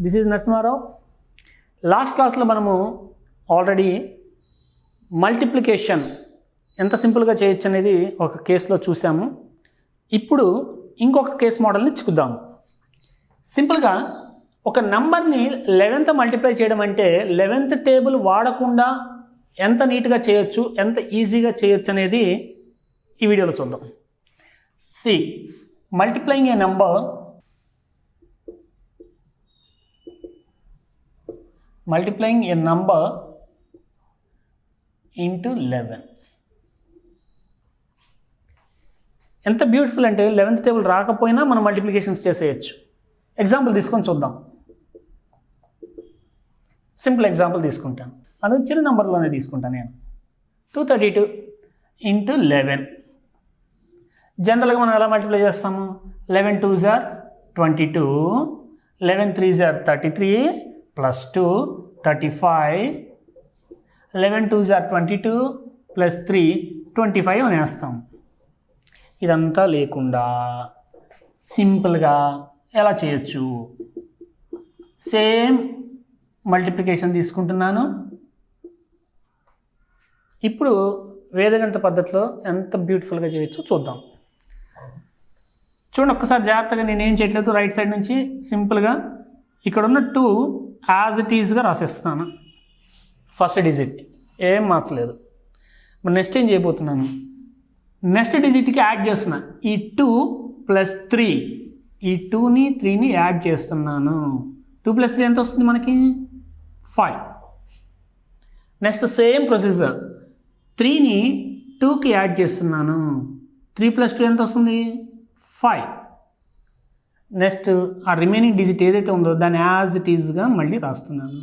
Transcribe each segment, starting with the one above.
This is Narasimha Rao. Last క్లాస్లో మనము already multiplication ఎంత సింపుల్గా చేయొచ్చు అనేది ఒక కేసులో చూసాము. ఇప్పుడు ఇంకొక కేస్ మోడల్ని చూద్దాము. సింపుల్గా ఒక నెంబర్ని 11th మల్టిప్లై చేయడం అంటే 11th టేబుల్ వాడకుండా ఎంత నీట్గా చేయొచ్చు, ఎంత ఈజీగా చేయొచ్చు అనేది ఈ వీడియోలో చూద్దాం. సి మల్టిప్లైయింగ్ ఏ నెంబర్ into 11. ఎంత బ్యూటిఫుల్ అంటే 11th టేబుల్ రాకపోయినా మనం మల్టిప్లికేషన్స్ చేసేయచ్చు. ఎగ్జాంపుల్ తీసుకొని చూద్దాం. సింపుల్ ఎగ్జాంపుల్ తీసుకుంటాను, అది చిన్న నెంబర్లోనే తీసుకుంటాను నేను. 232 into 11. జనరల్గా మనం ఎలా మల్టిప్లై చేస్తాము? 11 2s are 22, 11 3s are 33 plus 2 35, 11 2s are 22 plus 3 25 అనేస్తాం. ఇదంతా లేకుండా సింపుల్గా ఎలా చేయొచ్చు? సేమ్ మల్టిప్లికేషన్ తీసుకుంటున్నాను. ఇప్పుడు వేదగణిత పద్ధతిలో ఎంత బ్యూటిఫుల్గా చేయొచ్చో చూద్దాం. చూడండి ఒక్కసారి జాగ్రత్తగా, నేనేం చేయట్లేదు, రైట్ సైడ్ నుంచి సింపుల్గా ఇక్కడ ఉన్న 2 యాజ్ ఇట్ ఈజ్గా రాసేస్తున్నాను. ఫస్ట్ డిజిట్ ఏం మార్చలేదు. మరి నెక్స్ట్ ఏం చేయబోతున్నాను? నెక్స్ట్ డిజిట్కి యాడ్ చేస్తున్నా. ఈ 2 + 3, ఈ 2ని 3ని యాడ్ చేస్తున్నాను. 2 + 3 ఎంత వస్తుంది మనకి? 5. నెక్స్ట్ సేమ్ ప్రొసీజర్, 3ని 2కి యాడ్ చేస్తున్నాను. 3 + 2 ఎంత వస్తుంది? 5. నెక్స్ట్ ఆ రిమైనింగ్ డిజిట్ ఏదైతే ఉందో దాన్ని యాజ్ ఇట్ ఈజ్గా మళ్ళీ రాస్తున్నాను.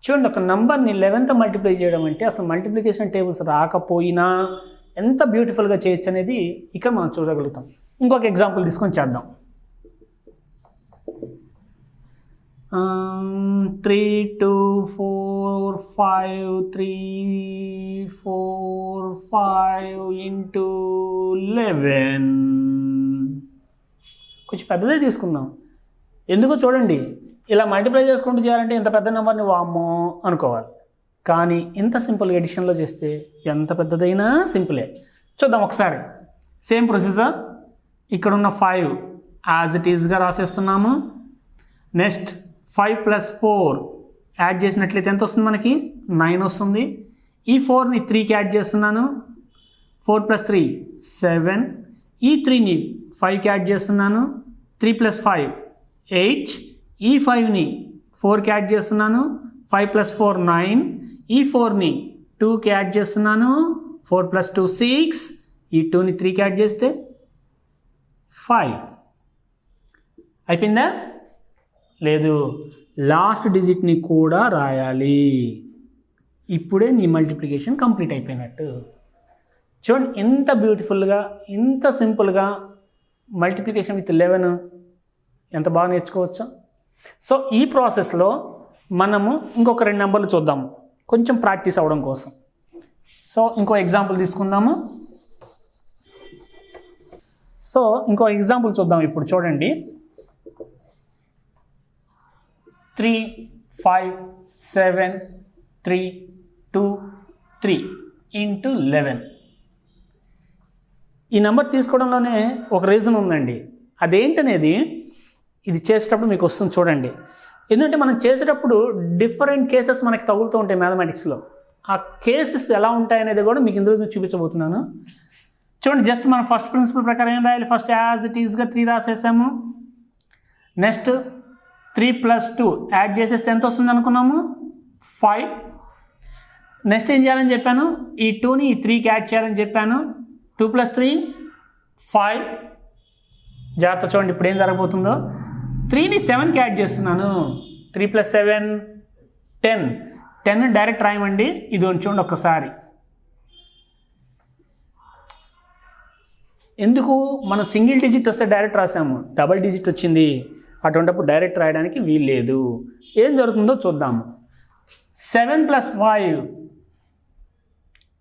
చూడండి, ఒక నెంబర్ని 11th మల్టిప్లై చేయడం అంటే అసలు మల్టిప్లికేషన్ టేబుల్స్ రాకపోయినా ఎంత బ్యూటిఫుల్గా చేయొచ్చు అనేది ఇక్కడ మనం చూడగలుగుతాం. ఇంకొక ఎగ్జాంపుల్ తీసుకొని చేద్దాం. 3 2 4 5 3 4 5 into 11. కొంచెం పెద్దదే తీసుకుందాం. ఎందుకో చూడండి, ఇలా మల్టిప్లై చేసుకుంటూ చేయాలంటే ఇంత పెద్ద నెంబర్ని వామ్మో అనుకోవాలి. కానీ ఇంత సింపుల్ ఎడిషన్లో చేస్తే ఎంత పెద్దదైనా సింపులే. చూద్దాం ఒకసారి. సేమ్ ప్రొసీజర్, ఇక్కడున్న 5 యాజ్ ఇట్ ఈజ్గా రాసేస్తున్నాము. నెక్స్ట్ 5 + 4 యాడ్ చేసినట్లయితే ఎంత వస్తుంది మనకి? 9 వస్తుంది. ఈ 4ని 3కి యాడ్ చేస్తున్నాను. 4 + 3 7. ఈ 3ని 5కి యాడ్ చేస్తున్నాను. 3 + 5 8. ఈ 5ని 4కి యాడ్ చేస్తున్నాను. 5 + 4 9. ఈ 4ని 2కి యాడ్ చేస్తున్నాను. 4 + 2 6. ఈ 2ని 3కి యాడ్ చేస్తే 5. అయిపోయిందా? లేదు, లాస్ట్ డిజిట్ని కూడా రాయాలి. ఇప్పుడే నీ మల్టిప్లికేషన్ కంప్లీట్ అయిపోయినట్టు. చూడండి ఎంత బ్యూటిఫుల్గా, ఇంత సింపుల్గా మల్టిప్లికేషన్ విత్ 11 ఎంత బాగా నేర్చుకోవచ్చా. సో ఈ ప్రాసెస్లో మనము ఇంకొక 2 నెంబర్లు చూద్దాము, కొంచెం ప్రాక్టీస్ అవ్వడం కోసం. సో ఇంకో ఎగ్జాంపుల్ తీసుకుందాము. సో ఇంకో ఎగ్జాంపుల్ చూద్దాం. ఇప్పుడు చూడండి, 3 5 7 3 2 3 into 11. ఈ నెంబర్ తీసుకోవడంలోనే ఒక రీజన్ ఉందండి. అదేంటనేది ఇది చేసేటప్పుడు మీకు వస్తుంది చూడండి. ఎందుకంటే మనం చేసేటప్పుడు డిఫరెంట్ కేసెస్ మనకి తగులుతూ ఉంటాయి మ్యాథమెటిక్స్లో. ఆ కేసెస్ ఎలా ఉంటాయనేది కూడా మీకు ఇందులో చూపించబోతున్నాను. చూడండి, జస్ట్ మనం ఫస్ట్ ప్రిన్సిపల్ ప్రకారం ఏం రాయాలి? ఫస్ట్ యాజ్ ఇట్ ఈజ్గా 3 రాసేసాము. నెక్స్ట్ 3 + 2 యాడ్ చేసేస్తే ఎంత వస్తుంది అనుకున్నాము? 5. నెక్స్ట్ ఏం చేయాలని చెప్పాను? ఈ 2ని ఈ 3కి యాడ్ చేయాలని చెప్పాను. 2 + 3 5. జాగ్రత్త చూడండి ఇప్పుడు ఏం జరగబోతుందో. 3ని 7కి యాడ్ చేస్తున్నాను. 3 + 7 10. 10 డైరెక్ట్ రాయమండి. ఇది చూడండి ఒక్కసారి. ఎందుకు? మనం సింగిల్ డిజిట్ వస్తే డైరెక్ట్ రాసాము, డబల్ డిజిట్ వచ్చింది. అటువంటిప్పుడు డైరెక్ట్ రాయడానికి వీలు లేదు. ఏం జరుగుతుందో చూద్దాము. 7 + 5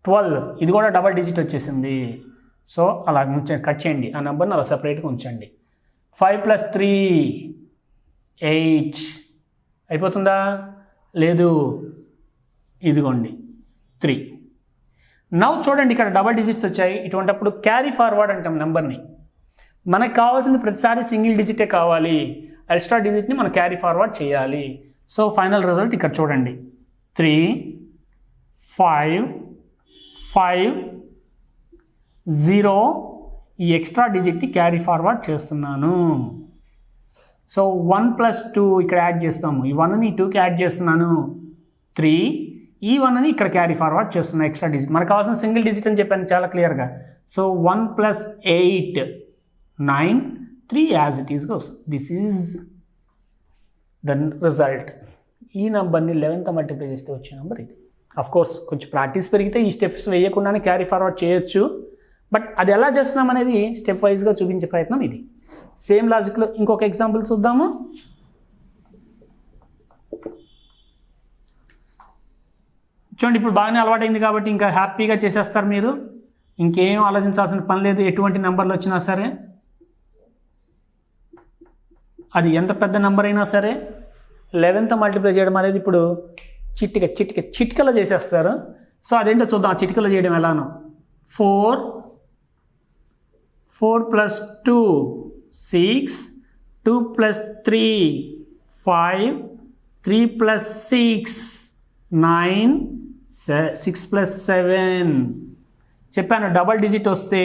12. ఇది కూడా డబల్ డిజిట్ వచ్చేసింది. సో అలా కట్ చేయండి, ఆ నెంబర్ని అలా సపరేట్గా ఉంచండి. 5 + 3 8 అయిపోతుందా? లేదు, ఇదిగోండి 3. నవ్వు చూడండి, ఇక్కడ డబల్ డిజిట్స్ వచ్చాయి. ఇటువంటిప్పుడు క్యారీ ఫార్వర్డ్ అంటాం నెంబర్ని. మనకు కావాల్సింది ప్రతిసారి సింగిల్ డిజిటే కావాలి, ఎక్స్ట్రా డిజిట్ని మనం క్యారీ ఫార్వర్డ్ చేయాలి. సో ఫైనల్ రిజల్ట్ ఇక్కడ చూడండి, 3 5 5 0. ఈ ఎక్స్ట్రా డిజిట్ని క్యారీ ఫార్వర్డ్ చేస్తున్నాను. సో 1 + 2 ఇక్కడ యాడ్ చేస్తాము. ఈ 1ని 2కి యాడ్ చేస్తున్నాను, 3. ఈ 1ని ఇక్కడ క్యారీ ఫార్వర్డ్ చేస్తున్నాను, ఎక్స్ట్రా డిజిట్. మనకు కావాల్సిన సింగిల్ డిజిట్ అని చెప్పాను చాలా క్లియర్గా. సో 1 + 8 9, 3 యాజ్ ఇట్ ఈస్గా వస్తుంది. This is the result. ఈ నెంబర్ని 11th మల్టిప్లై చేస్తే వచ్చే నెంబర్ ఇది. కోర్స్ కొంచెం ప్రాక్టీస్ పెరిగితే ఈ స్టెప్స్ వేయకుండానే క్యారీ ఫార్వర్డ్ చేయొచ్చు. బట్ అది ఎలా చేస్తున్నాం అనేది స్టెప్ వైజ్గా చూపించే ప్రయత్నం ఇది. సేమ్ లాజిక్లో ఇంకొక ఎగ్జాంపుల్ చూద్దాము. చూడండి, ఇప్పుడు బాగానే అలవాటైంది కాబట్టి ఇంకా హ్యాపీగా చేసేస్తారు మీరు. ఇంకేం ఆలోచించాల్సిన పని లేదు. ఎటువంటి నెంబర్లు వచ్చినా సరే, అది ఎంత పెద్ద నెంబర్ అయినా సరే 11th మల్టిప్లై చేయడం అనేది ఇప్పుడు చిటికలో చేసేస్తారు. సో అదేంటో చూద్దాం, ఆ చిటికలో చేయడం ఎలానో. 4 + 2 6, 2 + 3 5, 3 + 6 9, 6 + 7. చెప్పాను డబల్ డిజిట్ వస్తే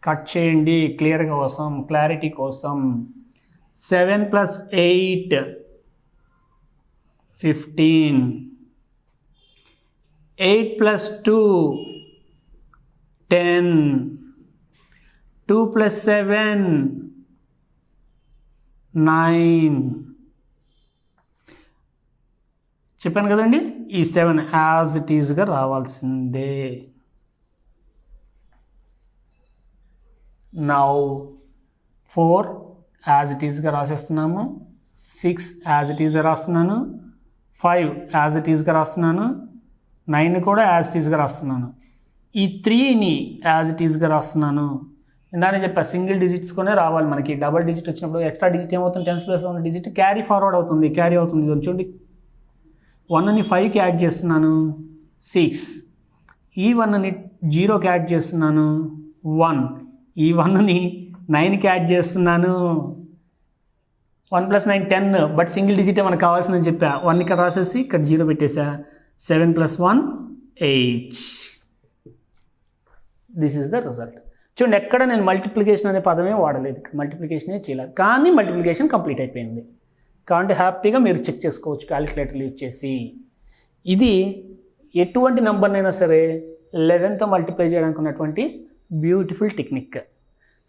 కట్ చేయండి క్లియర్గా కోసం, క్లారిటీ కోసం. 7 + 8 15, 8 + 2 10, 2 + 7 9. చెప్పాను కదండి, ఈ 7 యాజ్ ఇట్ ఈజ్గా రావాల్సిందే. నౌ 4 యాజ్ ఇట్ ఈజ్గా రాసేస్తున్నాము, 6 యాజ్ ఇట్ ఈజ్గా రాస్తున్నాను, 5 యాజ్ ఇట్ ఈజ్గా రాస్తున్నాను, 9 కూడా యాజ్ ఇట్ ఈజ్గా రాస్తున్నాను. ఈ 3ని యాజ్ ఇట్ ఈజ్గా రాస్తున్నాను. ఇందానే చెప్పా సింగిల్ డిజిట్స్లోనే రావాలి మనకి. డబల్ డిజిట్ వచ్చినప్పుడు ఎక్స్ట్రా డిజిట్ ఏమవుతుంది, 10th ప్లేస్లో ఉన్న డిజిట్ క్యారీ ఫార్వర్డ్ అవుతుంది, క్యారీ అవుతుంది. చూడండి, 1ని 5కి యాడ్ చేస్తున్నాను, 6. ఈ 1ని 0కి యాడ్ చేస్తున్నాను, 1. ఈ 1ని 9కి యాడ్ చేస్తున్నాను, 1 + 9 10. బట్ సింగిల్ డిజిటే మనకు కావాల్సిందని చెప్పా. 1 ఇక్కడ రాసేసి ఇక్కడ 0 పెట్టేసా. 7 + 1 8. This is the result. చూడండి, ఎక్కడ నేను మల్టిప్లికేషన్ అనే పదమే వాడలేదు, ఇక్కడ మల్టిప్లికేషనే చేయలేదు, కానీ మల్టిప్లికేషన్ కంప్లీట్ అయిపోయింది. కాబట్టి హ్యాపీగా మీరు చెక్ చేసుకోవచ్చు క్యాలిక్యులేటర్లు యూజ్ చేసి. ఇది ఎటువంటి నెంబర్నైనా సరే 11th మల్టిప్లై చేయడానికి ఉన్నటువంటి బ్యూటిఫుల్ టెక్నిక్.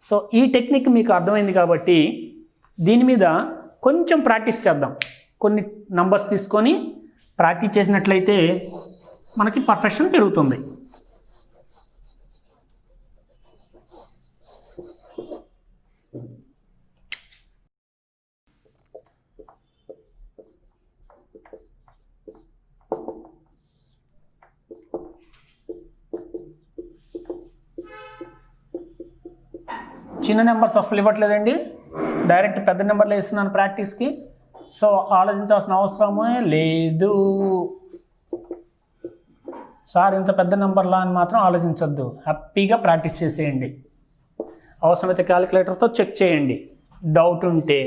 సో ఈ టెక్నిక్ మీకు అర్థమైంది కాబట్టి దీని మీద కొంచెం ప్రాక్టీస్ చేద్దాం. కొన్ని నంబర్స్ తీసుకొని ప్రాక్టీస్ చేసినట్లయితే మనకి పర్ఫెక్షన్ పెరుగుతుంది. చిన్న నెంబర్స్ అసలు ఇవ్వట్లేదండి, డైరెక్ట్ పెద్ద నెంబర్లు వేస్తున్నాను ప్రాక్టీస్కి. సో ఆలోచించాల్సిన అవసరమే లేదు. సార్ ఇంత పెద్ద నెంబర్లా అని మాత్రం ఆలోచించద్దు, హ్యాపీగా ప్రాక్టీస్ చేసేయండి. అవసరమైతే క్యాలిక్యులేటర్తో చెక్ చేయండి డౌట్ ఉంటే.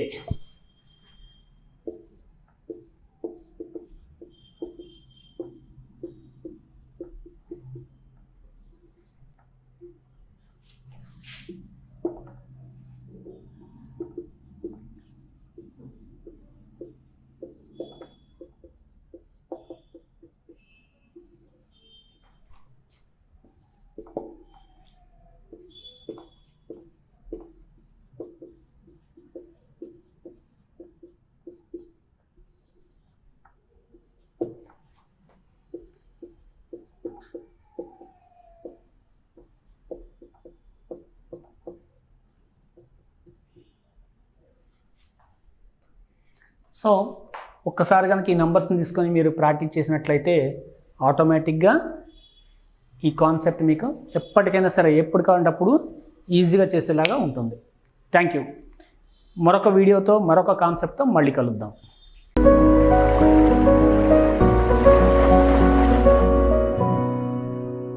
సో ఒక్కసారి కనుక ఈ నెంబర్స్ని తీసుకొని మీరు ప్రాక్టీస్ చేసినట్లయితే ఆటోమేటిక్గా ఈ కాన్సెప్ట్ మీకు ఎప్పటికైనా సరే ఎప్పుడు కావాలంటే అప్పుడు ఈజీగా చేసేలాగా ఉంటుంది. Thank you. మరొక వీడియోతో మరొక కాన్సెప్ట్తో మళ్ళీ కలుద్దాం.